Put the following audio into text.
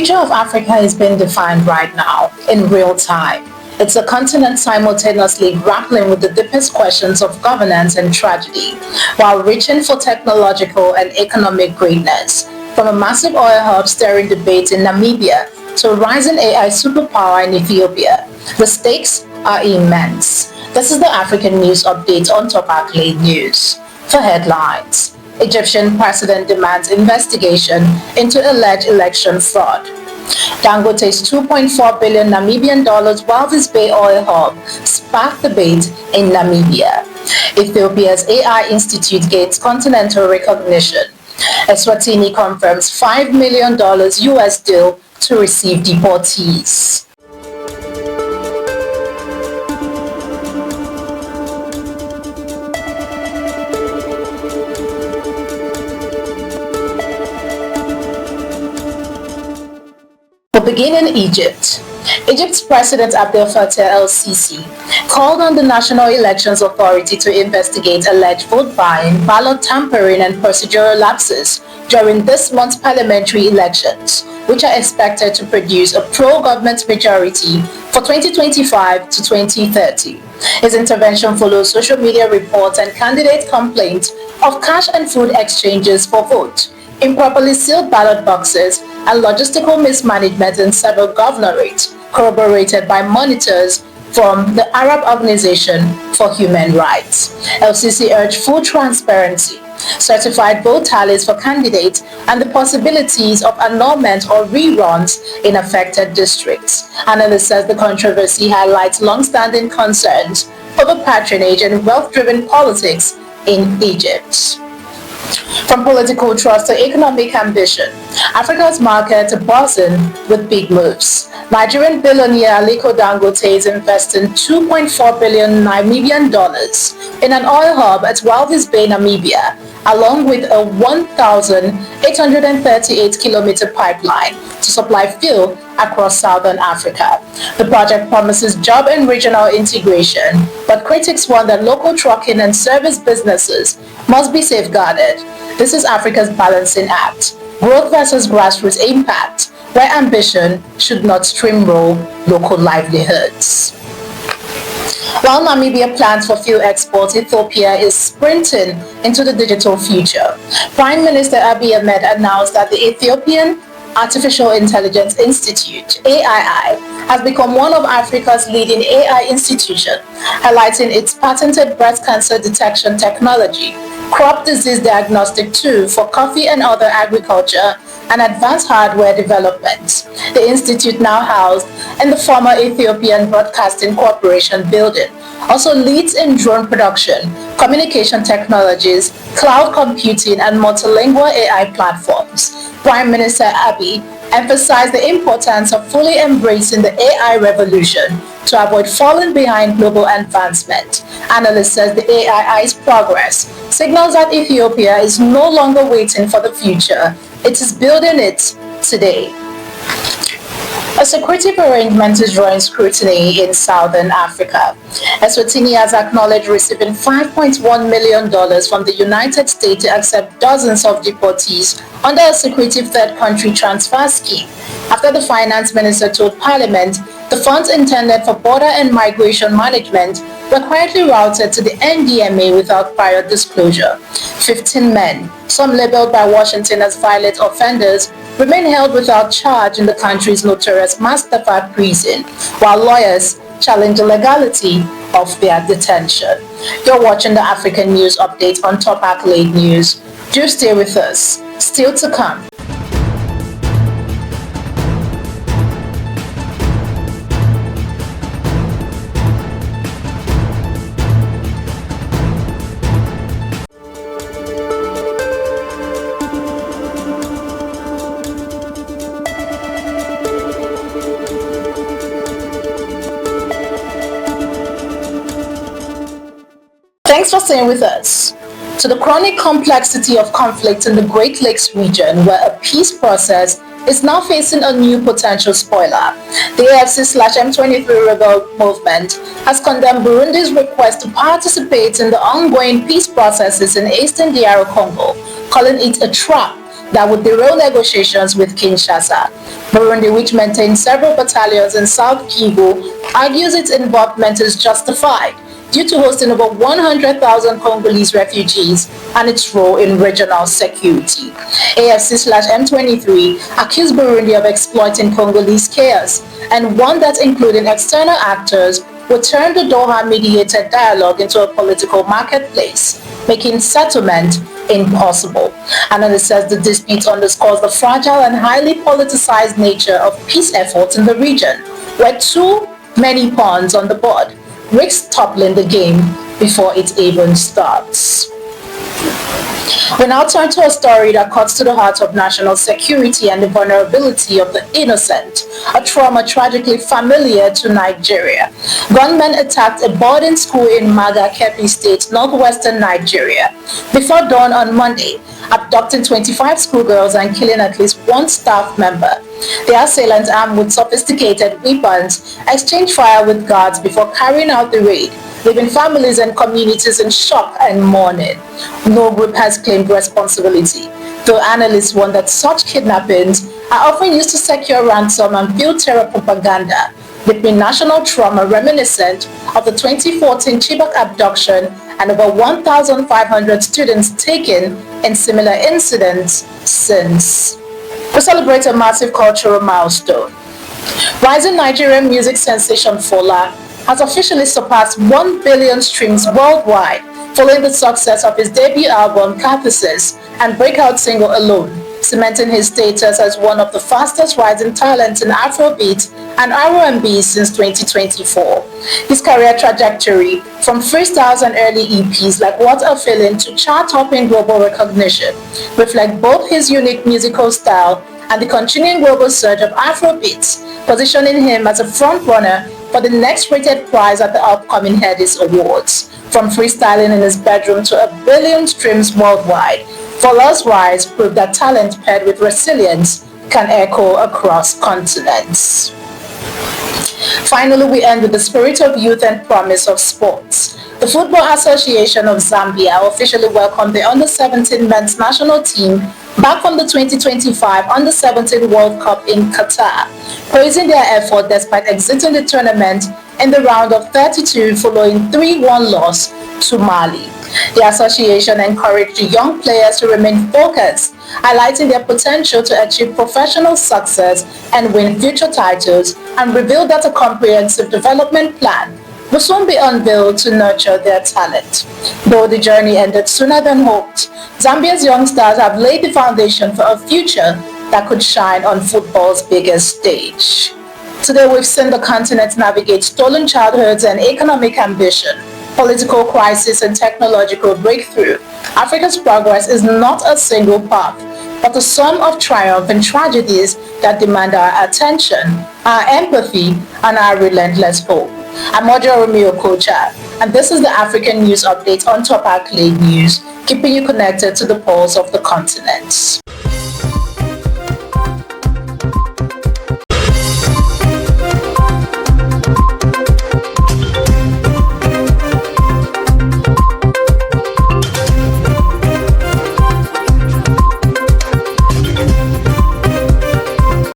future of Africa is being defined right now, in real time. It's a continent simultaneously grappling with the deepest questions of governance and tragedy, while reaching for technological and economic greatness. From a massive oil hub stirring debate in Namibia to a rising AI superpower in Ethiopia, the stakes are immense. This is the African News Update on Top Accolade News. For headlines, Egyptian president demands investigation into alleged election fraud. Dangote's $2.4 billion Namibian Walvis Bay oil hub sparked debate in Namibia. Ethiopia's AI Institute gains continental recognition. Eswatini confirms $5 million US deal to receive deportees. We'll begin in Egypt. Egypt's President Abdel Fattah el-Sisi called on the National Elections Authority to investigate alleged vote buying, ballot tampering, and procedural lapses during this month's parliamentary elections, which are expected to produce a pro-government majority for 2025 to 2030. His intervention follows social media reports and candidate complaints of cash and food exchanges for vote, improperly sealed ballot boxes, and logistical mismanagement in several governorates, corroborated by monitors from the Arab Organization for Human Rights. El-Sisi urged full transparency, certified vote tallies for candidates, and the possibilities of annulment or reruns in affected districts. Analysts says the controversy highlights long-standing concerns over patronage and wealth-driven politics in Egypt. From political trust to economic ambition, Africa's market buzzing with big moves. Nigerian billionaire Aliko Dangote is investing $2.4 billion Namibian in an oil hub at Walvis Bay, Namibia, along with a 1,838-kilometer pipeline to supply fuel across southern Africa. The project promises job and regional integration, but critics warn that local trucking and service businesses must be safeguarded. This is Africa's balancing act: growth versus grassroots impact, where ambition should not steamroll local livelihoods. While Namibia plans for fuel exports, Ethiopia is sprinting into the digital future. Prime Minister Abiy Ahmed announced that the Ethiopian Artificial Intelligence Institute, AII, has become one of Africa's leading AI institutions, highlighting its patented breast cancer detection technology, crop disease diagnostic tool for coffee and other agriculture, and advanced hardware development. The institute, now housed in the former Ethiopian Broadcasting Corporation building, also leads in drone production, communication technologies, cloud computing, and multilingual AI platforms. Prime Minister Abiy emphasized the importance of fully embracing the AI revolution to avoid falling behind global advancement. Analysts says the AII's progress signals that Ethiopia is no longer waiting for the future. It is building it today. A secretive arrangement is drawing scrutiny in southern Africa. Eswatini has acknowledged receiving $5.1 million from the United States to accept dozens of deportees under a secretive third country transfer scheme, after the finance minister told Parliament the funds intended for border and migration management were quietly routed to the NDMA without prior disclosure. 15 men, some labeled by Washington as violent offenders, remain held without charge in the country's notorious Mustafa prison, while lawyers challenge the legality of their detention. You're watching the African News Update on Top Accolade News. Do stay with us. Still to come. Thanks for staying with us. To the chronic complexity of conflict in the Great Lakes region, where a peace process is now facing a new potential spoiler. The AFC/M23 rebel movement has condemned Burundi's request to participate in the ongoing peace processes in eastern DR Congo, calling it a trap that would derail negotiations with Kinshasa. Burundi, which maintains several battalions in South Kivu, argues its involvement is justified due to hosting over 100,000 Congolese refugees and its role in regional security. AFC/M23 accused Burundi of exploiting Congolese chaos and warned that including external actors would turn the Doha-mediated dialogue into a political marketplace, making settlement impossible. Analysts says the dispute underscores the fragile and highly politicized nature of peace efforts in the region, where too many pawns on the board risks toppling the game before it even starts. We now turn to a story that cuts to the heart of national security and the vulnerability of the innocent, a trauma tragically familiar to Nigeria. Gunmen attacked a boarding school in Maga, Kebbi State, northwestern Nigeria, before dawn on Monday, abducting 25 schoolgirls and killing at least one staff member. The assailants, armed with sophisticated weapons, exchanged fire with guards before carrying out the raid, leaving families and communities in shock and mourning. No group has claimed responsibility, though analysts warn that such kidnappings are often used to secure ransom and build terror propaganda, between national trauma reminiscent of the 2014 Chibok abduction and over 1,500 students taken in similar incidents since. We celebrate a massive cultural milestone. Rising Nigerian music sensation Fola has officially surpassed 1 billion streams worldwide following the success of his debut album Catharsis and breakout single Alone, cementing his status as one of the fastest rising talents in Afrobeat and R&B since 2024. His career trajectory, from freestyles and early EPs like What a Feeling to chart-topping global recognition, reflect both his unique musical style and the continuing global surge of Afrobeats, positioning him as a frontrunner for the next rated prize at the upcoming Headies Awards. From freestyling in his bedroom to a billion streams worldwide, Fola's rise proved that talent paired with resilience can echo across continents. Finally, we end with the spirit of youth and promise of sports. The Football Association of Zambia officially welcomed the Under-17 men's national team back from the 2025 Under-17 World Cup in Qatar, praising their effort despite exiting the tournament in the round of 32 following 3-1 loss to Mali. The association encouraged the young players to remain focused, highlighting their potential to achieve professional success and win future titles, and revealed that a comprehensive development plan will soon be unveiled to nurture their talent. Though the journey ended sooner than hoped, Zambia's young stars have laid the foundation for a future that could shine on football's biggest stage. Today we've seen the continent navigate stolen childhoods and economic ambition, political crisis and technological breakthrough. Africa's progress is not a single path, but a sum of triumph and tragedies that demand our attention, our empathy, and our relentless hope. I'm Oluwole Ojewale, and this is the African News Update on Top Accolade News, keeping you connected to the pulse of the continent.